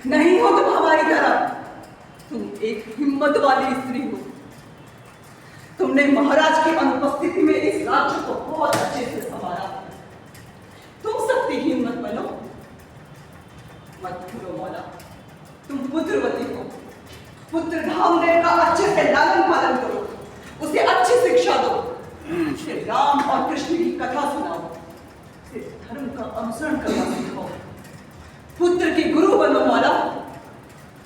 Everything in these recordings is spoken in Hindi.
नहीं हो तुम हमारी तरह। तुम एक हिम्मत वाली स्त्री हो। तुमने महाराज की अनुपस्थिति में इस राज्य को बहुत अच्छे से संभाला। तुम शक्तिहीन मत बनो, मत भूलो मौला, तुम पुत्रवती हो। पुत्र धामदेव का अच्छे से लालन पालन करो, उसे अच्छी शिक्षा दो, उसे राम और कृष्ण की कथा सुनाओ, उसे धर्म का अनुसरण करना सिखाओ। पुत्र की गुरु बनो मौला।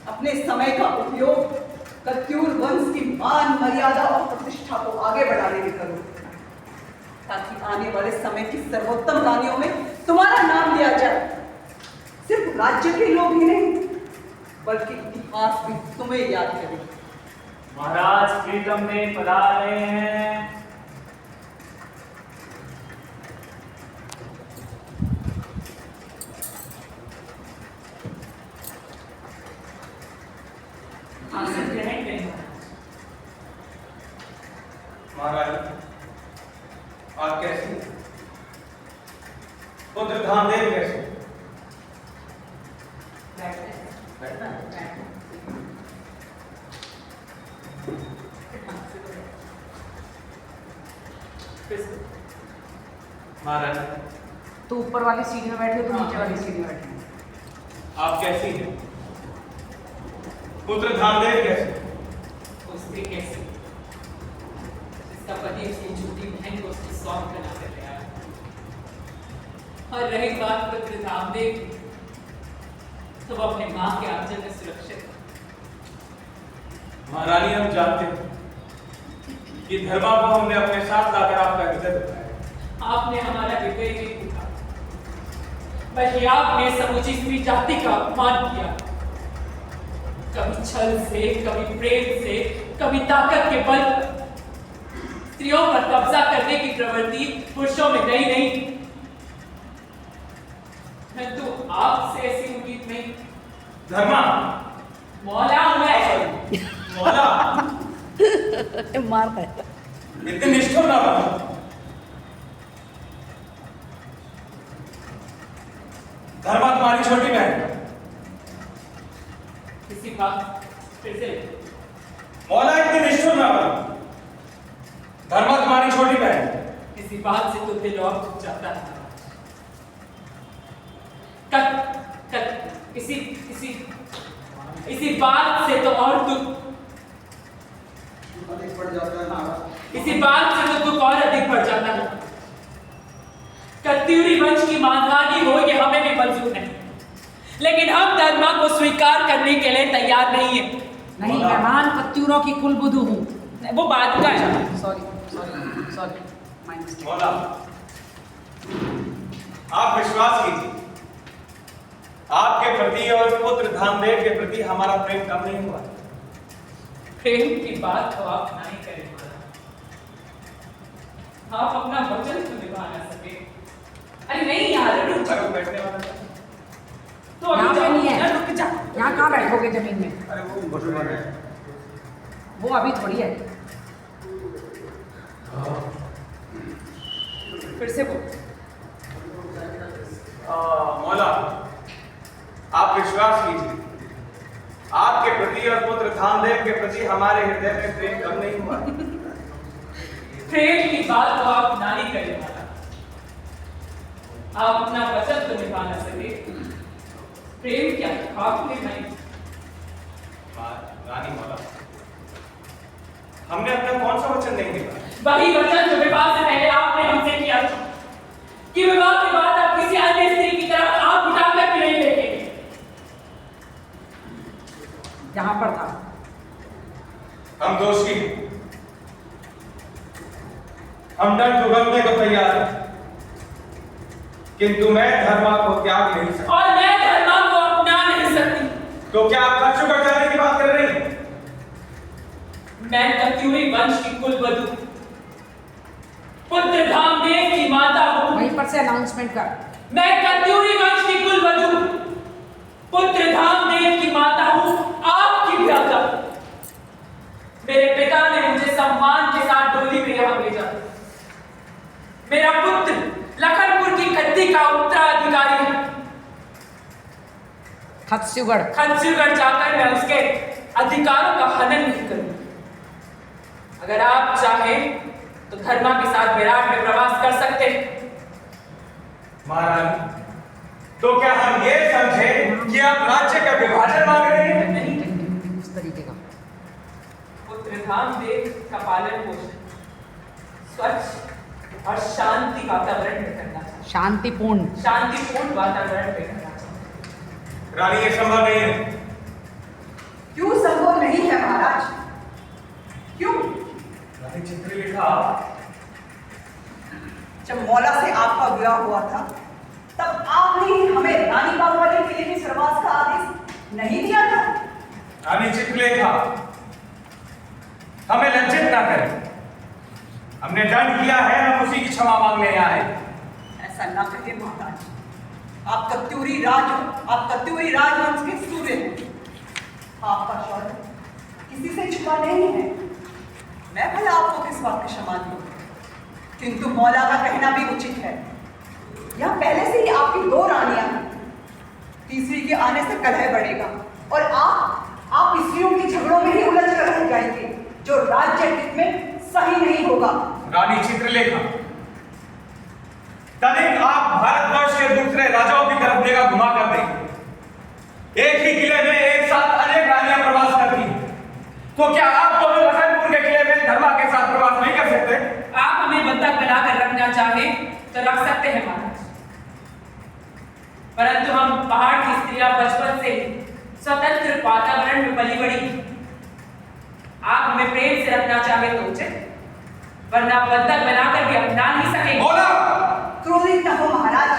अपने समय का उपयोग कत्यूर वंश की मान मर्यादा और प्रतिष्ठा को आगे बढ़ाने में करो, ताकि आने वाले समय की सर्वोत्तम रानियों में तुम्हारा नाम लिया जाए। सिर्फ राज्य के लोग ही नहीं, बल्कि इतिहास भी तुम्हें याद करे। महाराज प्रीतम देव पधार रहे हैं। आसन ग्रहण करें। महाराज आप कैसे? पुत्र धामदेव कैसे? महाराज तो ऊपर वाली सीढ़ी में बैठे हो, तो नीचे वाली सीढ़ी में बैठे हो। आप कैसी हैं? पुत्र धामदेव कैसे? उससे कैसे जिसका पति उसकी झूठी बहन को उसकी सौंप बना कर गया। और रही बात पुत्र धामदेव की, तो वो अपने मां के आंचल में सुरक्षित। महारानी हम जानते हैं कि धर्मा को हमने अपने साथ लाकर आपका हृदय दुखाया। आपने हमारा हृदय नहीं दुखा, बल्कि आपने समूची स्त्री जाति का अपमान किया। कभी छल से, कभी प्रेम से, कभी ताकत के बल पर स्त्रियों पर कब्जा करने की प्रवृत्ति पुरुषों में नई नहीं। मैं तो आपसे ऐसी उम्मीद नहीं। धर्मा मौला हूं मैं। मौला मारता है। इतने निष्ठुर ना बनो। धर्मा तुम्हारी छोटी बहन। किसी बात फिर से मौला इतने निष्ठुर ना बनो। धर्मा तुम्हारी छोटी बहन। इसी बात से तो दिल और टूट जाता है। इसी बात से तो और अधिक बढ़ जाता है महाराज। इसी बात से तो दुख और अधिक बढ़ जाता है। कत्यूरी वंश की मानहानि हो ये हमें भी मंजूर नहीं, लेकिन हम धर्मा को स्वीकार करने के लिए तैयार नहीं है। नहीं, मैं मान कत्यूरों की कुलबुद्धू हूँ। वो बात का है। Sorry my mistake. मौला आप विश्वास कीजिए, आपके प्रति और पुत्र धामदेव के प्रति हमारा प्रेम कम नहीं हुआ। प्रेम की बात तो आप नहीं करें महाराज। आप अपना वचन तो निभा ना सके। अरे नहीं यार, रुक जाओ। बैठने वाला था। तो अभी यहाँ पे जाओ नहीं है। ना, रुक जा। यहाँ कहाँ बैठोगे जमीन में? अरे वो मुसलमान है। वो अभी थोड़ी है। फिर से बोल। मौला आप विश्वास कीजिए, आपके प्रति और पुत्र धामदेव के प्रति हमारे हृदय में प्रेम कम नहीं हुआ। प्रेम की बात तो आप नानी करें महाराज। आप अपना वचन तो निभा ना सके। प्रेम क्या आपने नहीं। रानी मौला हमने अपना कौन सा वचन नहीं दिया? वही वचन जो विवाह से पहले आपने हमसे किया था कि विवाह के बाद आप किसी अन्य स्त्री की तरफ आंख उठाकर भी नहीं देखेंगे। जहाँ पर था। हम दोषी हैं, हम दंड भुगतने को तैयार हैं, किंतु मैं धर्मा को त्याग नहीं सकता। और मैं धर्मा को अपना नहीं सकती। तो क्या आप कच्छु कर जाने की बात कर रही हैं? मैं कत्यूरी वंश की कुलवधू, पुत्र धामदेव की माता हूँ। वहीं पर से अनाउंसमेंट कर। मैं कत्यूरी वंश की कुलवधू, पुत्र धामदेव की माता हूँ, आपकी भ्राता। मेरे पिता ने मुझे सम्मान के साथ डोली में यहाँ भेजा। मेरा पुत्र लखनपुर की गद्दी का उत्तराधिकारी है। खत्स्युगढ़ जाकर मैं उसके अधिकारों का हनन नहीं करूंगा। अगर आप चाहें तो धर्मा के साथ विराट में प्रवास कर सकते हैं। महारानी, तो क्या हम ये समझे कि आप राज्य का विभाजन मांग रहे हैं? नहीं, उस तरीके का पुत्रधाम देश का पालन पोषण स्वच्छ और शांति वातावरण में करना चाहिए। शांतिपूर्ण वातावरण में करना चाहिए। रानी, ये संभव नहीं है। क्यों संभव नहीं है महाराज? क्यों? रानी चित्रलेखा, जब मौला से आपका विवाह हुआ था तब आपने ही हमें रानी बाग वाले किले में प्रवास का आदेश नहीं दिया था? रानी चित्रलेखा, हमें लज्जित ना करें। हमने दंड किया है, हम उसी की क्षमा मांगने आए। ऐसा ना कहिए महाराज, आप कत्यूरी राजवंश के सूर्य हैं। आपका शौर्य किसी से छुपा नहीं है। मैं भला आपको किस बात की क्षमा दूं, किंतु मौला का कहना भी उचित है। यहाँ पहले से ही आपकी 2 रानियां हैं, तीसरी के आने से कलह बढ़ेगा और आप स्त्रियों के झगड़ों में ही उलझ कर रह जाएंगे, जो राज्य हित में सही नहीं होगा। रानी चित्रलेखा, तनिक आप भारतवर्ष के दूसरे राजाओं की तरफ देगा घुमा कर देंगे। एक ही किले में एक साथ अनेक रानियां प्रवास करती हैं, तो क्या आप दोनों रतनपुर के किले में धर्मा के साथ प्रवास नहीं कर सकते? आप हमें बंधक बनाकर रखना चाहें तो रख सकते हैं महाराज, परंतु हम पहाड़ की स्त्रियां बचपन से स्वतंत्र वातावरण में पली बड़ी। आप हमें प्रेम से रखना चाहे तो उचित, वरना बंधक बनाकर भी अपना नहीं सकेंगे। बोला! क्रोधित न हो महाराज,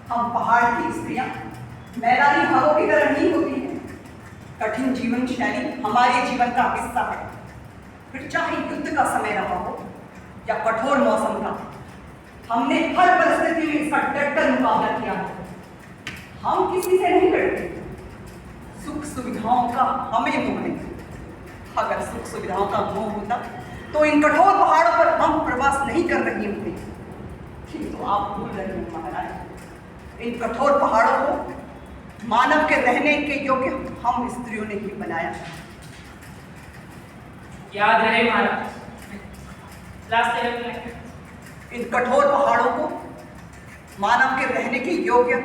हम पहाड़ की स्त्रियां मैदानी भागों की तरह नहीं होती हैं। कठिन जीवन शैली हमारे जीवन का हिस्सा है। फिर चाहे युद्ध का समय रहा हो या कठोर मौसम का, हमने हर परिस्थिति में इसका डटकर मुकाबला किया है। हम किसी से नहीं डरते। सुख सुविधाओं का हमें मोह नहीं। अगर सुख सुविधाओं का मोह होता तो इन कठोर पहाड़ों पर हम प्रवास नहीं कर रही होते। किंतु आप भूल रहे हैं महाराज, इन कठोर पहाड़ों को मानव के रहने के योग्य हम स्त्रियों ने ही बनाया। याद रहे महाराज, इन कठोर पहाड़ों को मानव के रहने के योग्य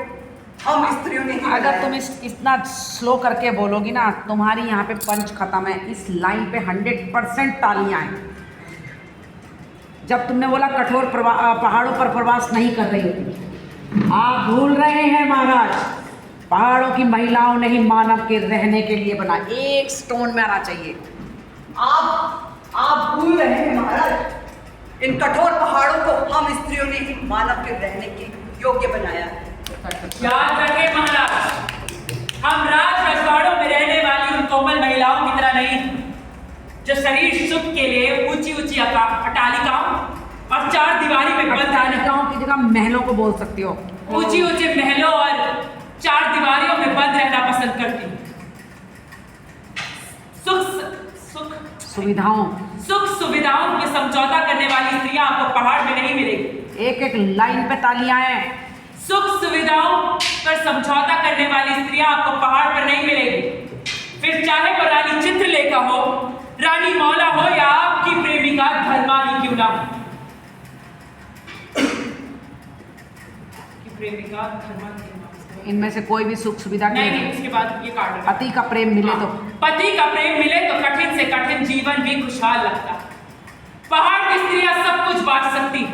हम स्त्रियों ने ही अगर बनाया। तुम इतना स्लो करके बोलोगी ना, तुम्हारी यहाँ पे पंच खत्म है। इस लाइन पे 100% तालियां हैं। जब तुमने बोला कठोर पहाड़ों पर प्रवास नहीं कर रही होती, आप भूल रहे हैं महाराज, पहाड़ों की महिलाओं ने ही मानव के रहने के लिए बना। एक स्टोन में आना चाहिए। आप भूल रहे हैं महाराज, इन कठोर पहाड़ों को हम स्त्रियों ने ही मानव के रहने के योग्य बनाया है। याद रखें महाराज, हम राज रजवाड़ों में रहने वाली उन कोमल महिलाओं की तरह नहीं, जो शरीर सुख के लिए ऊंची ऊंची अटालिकाओं और 4 दीवारी में बंद अटालिकाओं की जगह महलों को बोल सकती हो। ऊंची ऊंचे महलों और 4 दीवारियों में बंद रहना पसंद करती। सुख सुविधाओं में समझौता करने वाली स्त्रियां आपको पहाड़ में नहीं मिलेगी। एक एक लाइन पे तालियां हैं। सुख सुविधाओं पर समझौता करने वाली स्त्रियां आपको पहाड़ पर नहीं मिलेगी। फिर चाहे वो रानी चित्रलेखा हो, रानी मौला हो या आपकी प्रेमिका धर्मानी क्यों ना हो। प्रेमिका धर्मानी, इनमें से कोई भी सुख सुविधा नहीं, उसके बाद ये कार्ड। पति का प्रेम मिले तो पति का प्रेम मिले तो कठिन से कठिन जीवन भी खुशहाल लगता। पहाड़ की स्त्रियां सब कुछ बांट सकती,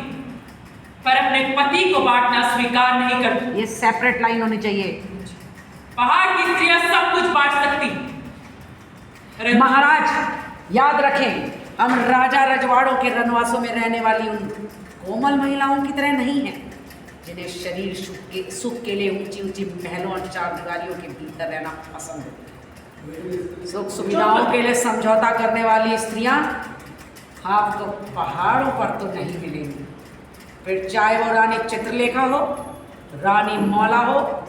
पर अपने पति को बांटना स्वीकार नहीं करती। ये सेपरेट लाइन होनी चाहिए। पहाड़ की स्त्रियां सब कुछ बांट सकती। महाराज याद रखें, हम राजा रजवाड़ों के रनवासों में रहने वाली उन कोमल महिलाओं की तरह नहीं हैं, जिन्हें शरीर सुख के लिए ऊंची ऊंची महलों और 4 दीवारियों के भीतर रहना पसंद है। सुख सुविधाओं के लिए समझौता करने वाली स्त्रियां आपको पहाड़ों पर तो नहीं मिलेंगी। फिर चाहे वो रानी चित्रलेखा हो, रानी मौला हो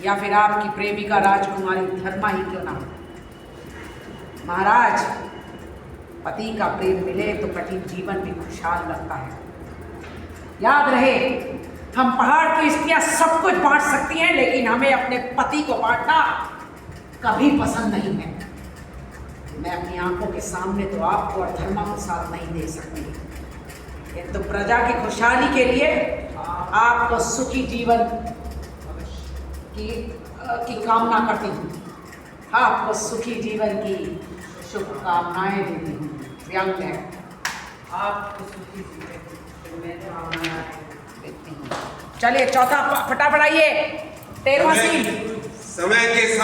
या फिर आपकी प्रेमिका राजकुमारी धर्मा ही क्यों ना हो। महाराज, पति का प्रेम मिले तो कठिन जीवन भी खुशहाल लगता है। याद रहे, हम पहाड़ की स्त्रियां सब कुछ बांट सकती हैं, लेकिन हमें अपने पति को बांटना कभी पसंद नहीं है। मैं अपनी आंखों के सामने तो आपको और धर्मा को साथ नहीं दे सकती, तो प्रजा की खुशहाली के लिए आपको सुखी जीवन की कामना करती हूँ। आपको सुखी जीवन की शुभकामनाएं देती हूँ। व्यंग है, आपको सुखी जीवन की शुभकामनाएं देती हूँ। चलिए चौथा फटाफट आइए, 13वां सीन। समय के साथ